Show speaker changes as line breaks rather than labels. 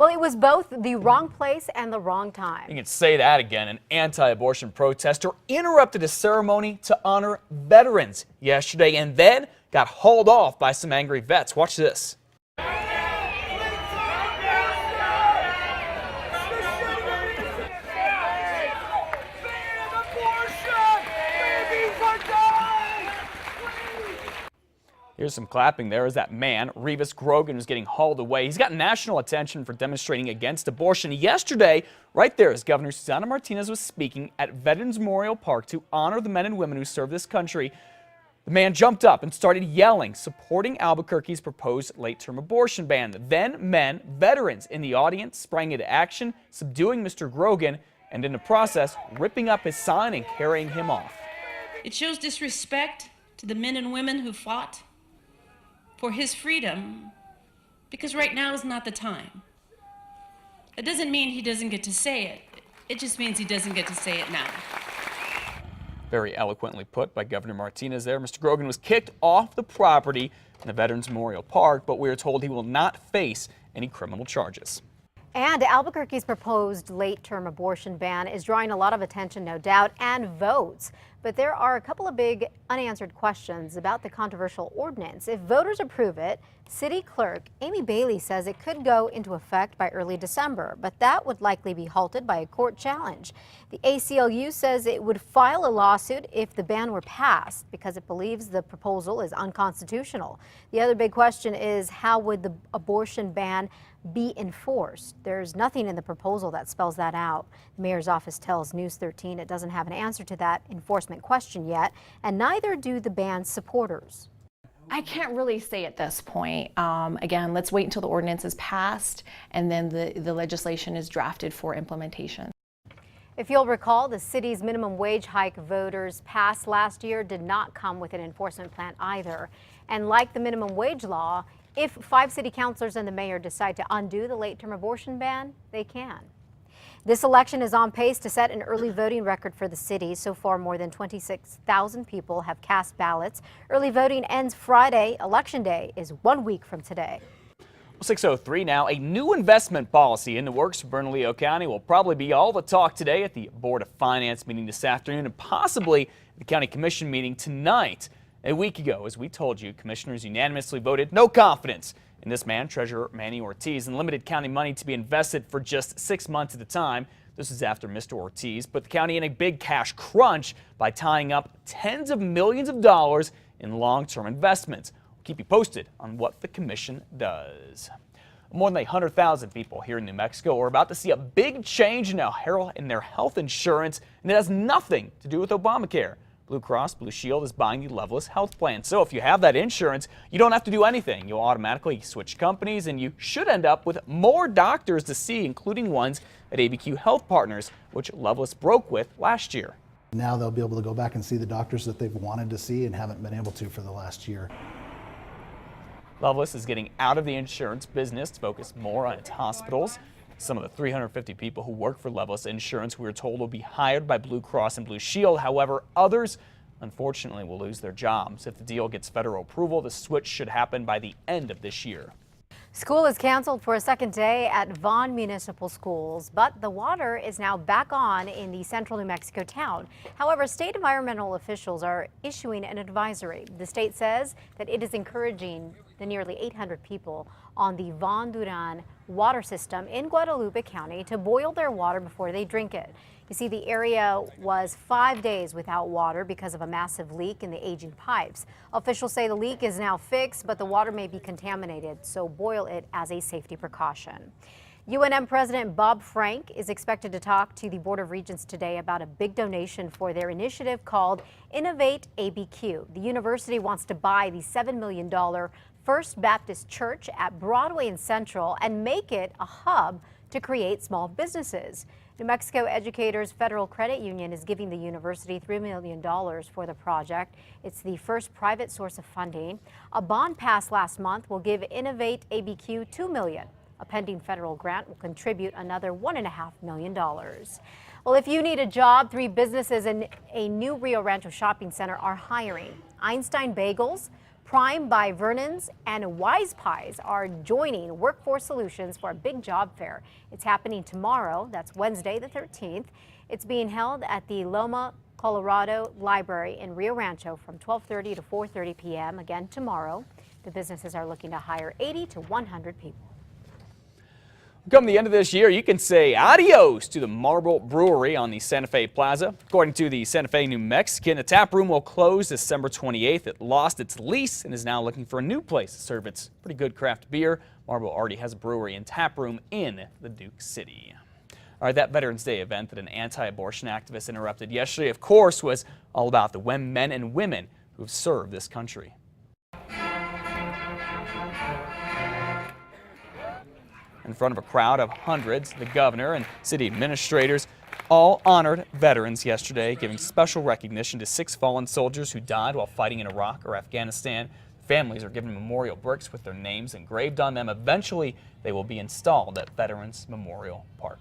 Well, it was both the wrong place and the wrong time.
You can say that again. An anti-abortion protester interrupted a ceremony to honor veterans yesterday and then got hauled off by some angry vets. Watch this. Here's some clapping there as that man, Revis Grogan, was getting hauled away. He's got national attention for demonstrating against abortion. Yesterday, right there, as Governor Susana Martinez was speaking at Veterans Memorial Park to honor the men and women who serve this country, the man jumped up and started yelling, supporting Albuquerque's proposed late-term abortion ban. Then men, veterans in the audience, sprang into action, subduing Mr. Grogan, and in the process, ripping up his sign and carrying him off.
It shows disrespect to the men and women who fought for his freedom, because right now is not the time. It doesn't mean he doesn't get to say it. It just means he doesn't get to say it now.
Very eloquently put by Governor Martinez there. Mr. Grogan was kicked off the property in the Veterans Memorial Park, but we are told he will not face any criminal charges.
And Albuquerque's proposed late-term abortion ban is drawing a lot of attention, no doubt, and votes. But there are a couple of big unanswered questions about the controversial ordinance. If voters approve it, City Clerk Amy Bailey says it could go into effect by early December, but that would likely be halted by a court challenge. The ACLU says it would file a lawsuit if the ban were passed because it believes the proposal is unconstitutional. The other big question is, how would the abortion ban be enforced? There's nothing in the proposal that spells that out. The mayor's office tells News 13 it doesn't have an answer to that enforcement question yet, and neither do the ban's supporters.
I can't really say at this point. Again, let's wait until the ordinance is passed and then the legislation is drafted for implementation.
If you'll recall, the city's minimum wage hike voters passed last year did not come with an enforcement plan either. And like the minimum wage law, if 5 city councilors and the mayor decide to undo the late-term abortion ban, they can. This election is on pace to set an early voting record for the city. So far, more than 26,000 people have cast ballots. Early voting ends Friday. Election day is 1 week from today.
6:03 now. A new investment policy in the works for Bernalillo County will probably be all the talk today at the Board of Finance meeting this afternoon and possibly the County Commission meeting tonight. A week ago, as we told you, commissioners unanimously voted no confidence in this man, Treasurer Manny Ortiz, and limited county money to be invested for just 6 months at a time. This is after Mr. Ortiz put the county in a big cash crunch by tying up tens of millions of dollars in long-term investments. We'll keep you posted on what the commission does. More than 100,000 people here in New Mexico are about to see a big change in their health insurance, and it has nothing to do with Obamacare. Blue Cross Blue Shield is buying the Loveless Health Plan. So if you have that insurance, you don't have to do anything. You'll automatically switch companies, and you should end up with more doctors to see, including ones at ABQ Health Partners, which Loveless broke with last year.
Now they'll be able to go back and see the doctors that they've wanted to see and haven't been able to for the last year.
Loveless is getting out of the insurance business to focus more on its hospitals. Some of the 350 people who work for Loveless Insurance, we are told, will be hired by Blue Cross and Blue Shield. However, others, unfortunately, will lose their jobs. If the deal gets federal approval, the switch should happen by the end of this year.
School is canceled for a second day at Vaughn Municipal Schools, but the water is now back on in the central New Mexico town. However, state environmental officials are issuing an advisory. The state says that it is encouraging the nearly 800 people on the Von Duran water system in Guadalupe County to boil their water before they drink it. You see, the area was 5 days without water because of a massive leak in the aging pipes. Officials say the leak is now fixed, but the water may be contaminated, so boil it as a safety precaution. UNM President Bob Frank is expected to talk to the Board of Regents today about a big donation for their initiative called Innovate ABQ. The university wants to buy the $7 million First Baptist Church at Broadway and Central and make it a hub to create small businesses. New Mexico Educators Federal Credit Union is giving the university $3 million for the project. It's the first private source of funding. A bond passed last month will give Innovate ABQ $2 million. A pending federal grant will contribute another $1.5 million. Well, if you need a job, 3 businesses in a new Rio Rancho shopping center are hiring. Einstein Bagels, Prime by Vernon's and Wise Pies are joining Workforce Solutions for a big job fair. It's happening tomorrow. That's Wednesday the 13th. It's being held at the Loma Colorado Library in Rio Rancho from 12:30 to 4:30 p.m. Again tomorrow. The businesses are looking to hire 80 to 100 people.
Come the end of this year, you can say adios to the Marble Brewery on the Santa Fe Plaza. According to the Santa Fe New Mexican, the tap room will close December 28th. It lost its lease and is now looking for a new place to serve its pretty good craft beer. Marble already has a brewery and tap room in the Duke City. All right, that Veterans Day event that an anti-abortion activist interrupted yesterday, of course, was all about the men and women who have served this country. In front of a crowd of hundreds, the governor and city administrators all honored veterans yesterday, giving special recognition to 6 fallen soldiers who died while fighting in Iraq or Afghanistan. Families are given memorial bricks with their names engraved on them. Eventually, they will be installed at Veterans Memorial Park.